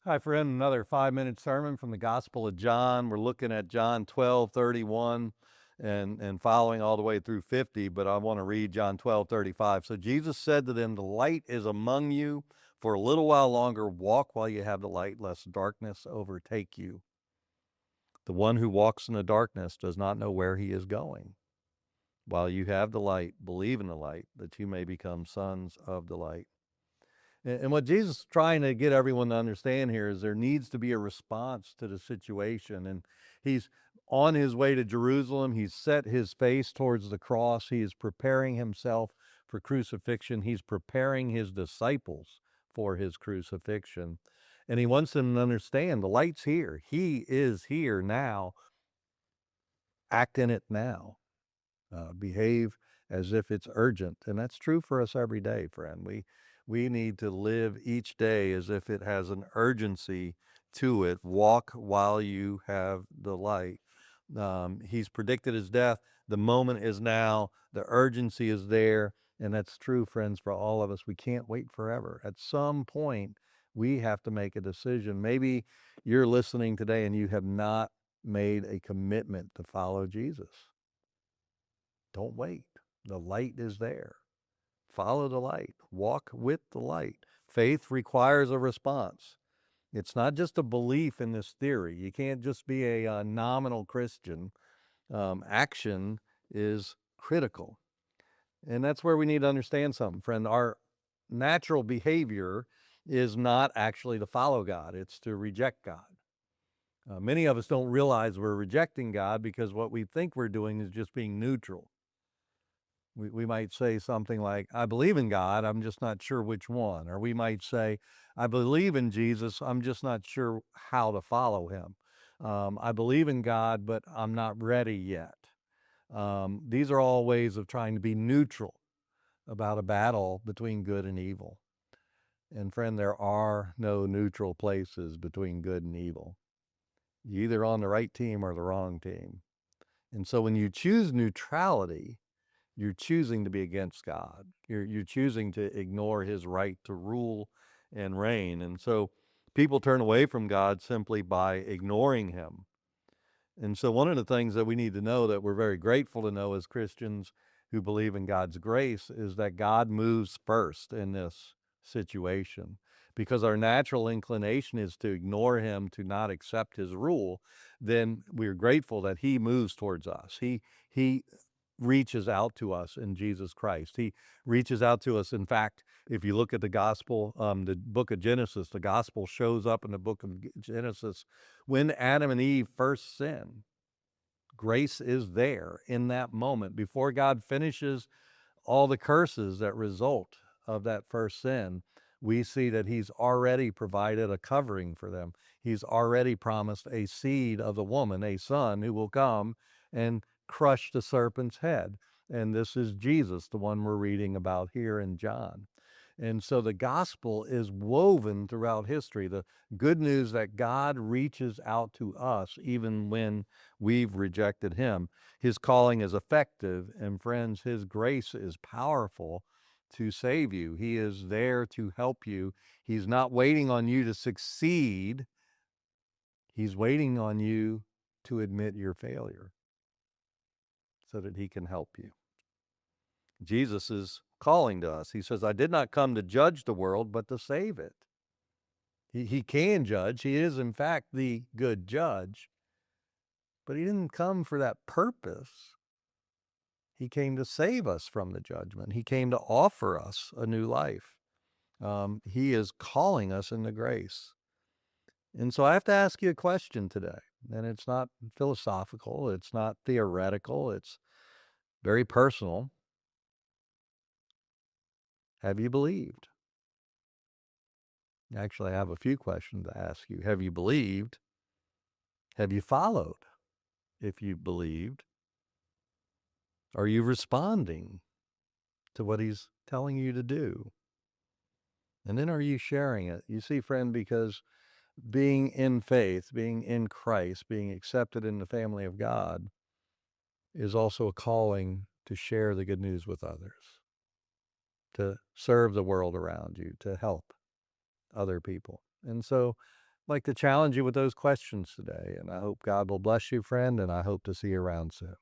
Hi, friend. Another 5-minute sermon from the Gospel of John. We're looking at John 12:31 and following all the way through 50, but I want to read John 12:35. So Jesus said to them, "The light is among you. For a little while longer, walk while you have the light, lest darkness overtake you. The one who walks in the darkness does not know where he is going. While you have the light, believe in the light, that you may become sons of the light." And what Jesus is trying to get everyone to understand here is there needs to be a response to the situation. And he's on his way to Jerusalem. He's set his face towards the cross. He is preparing himself for crucifixion. He's preparing his disciples for his crucifixion. And he wants them to understand the light's here. He is here now. Act in it now. Behave as if it's urgent. And that's true for us every day, friend. We need to live each day as if it has an urgency to it. Walk while you have the light. He's predicted his death. The moment is now. The urgency is there. And that's true, friends, for all of us. We can't wait forever. At some point, we have to make a decision. Maybe you're listening today and you have not made a commitment to follow Jesus. Don't wait. The light is there. Follow the light. Walk with the light. Faith requires a response. It's not just a belief in this theory. You can't just be a nominal Christian. Action is critical. And that's where we need to understand something, friend. Our natural behavior is not actually to follow God, it's to reject God. Many of us don't realize we're rejecting God because what we think we're doing is just being neutral. We might say something like, I believe in God, I'm just not sure which one. Or we might say, I believe in Jesus, I'm just not sure how to follow him. I believe in God, but I'm not ready yet. These are all ways of trying to be neutral about a battle between good and evil. And friend, there are no neutral places between good and evil. You're either on the right team or the wrong team. And so when you choose neutrality, you're choosing to be against God. You're choosing to ignore his right to rule and reign. And so people turn away from God simply by ignoring him. And so one of the things that we need to know that we're very grateful to know as Christians who believe in God's grace is that God moves first in this situation, because our natural inclination is to ignore him, to not accept his rule. Then we're grateful that he moves towards us. He reaches out to us in Jesus Christ. He reaches out to us. In fact, if you look at the gospel, the book of Genesis, the gospel shows up in the book of Genesis when Adam and Eve first sin. Grace is there in that moment before God finishes all the curses that result of that first sin. We see that he's already provided a covering for them. He's already promised a seed of the woman, a son who will come and crush the serpent's head. And this is Jesus, the one we're reading about here in John. And so the gospel is woven throughout history. The good news that God reaches out to us even when we've rejected him. His calling is effective, and friends, his grace is powerful to save you. He is there to help you. He's not waiting on you to succeed. He's waiting on you to admit your failure so that he can help you. Jesus is calling to us. He says, I did not come to judge the world, but to save it. He can judge. He is, in fact, the good judge. But he didn't come for that purpose. He came to save us from the judgment. He came to offer us a new life. He is calling us into grace. And so I have to ask you a question today. And it's not philosophical. It's not theoretical. It's very personal. Have you believed? Actually, I have a few questions to ask you. Have you believed? Have you followed? If you believed, are you responding to what he's telling you to do? And then are you sharing it? You see, friend, because being in faith, being in Christ, being accepted in the family of God is also a calling to share the good news with others, to serve the world around you, to help other people. And so like to challenge you with those questions today, and I hope God will bless you, friend, and I hope to see you around soon.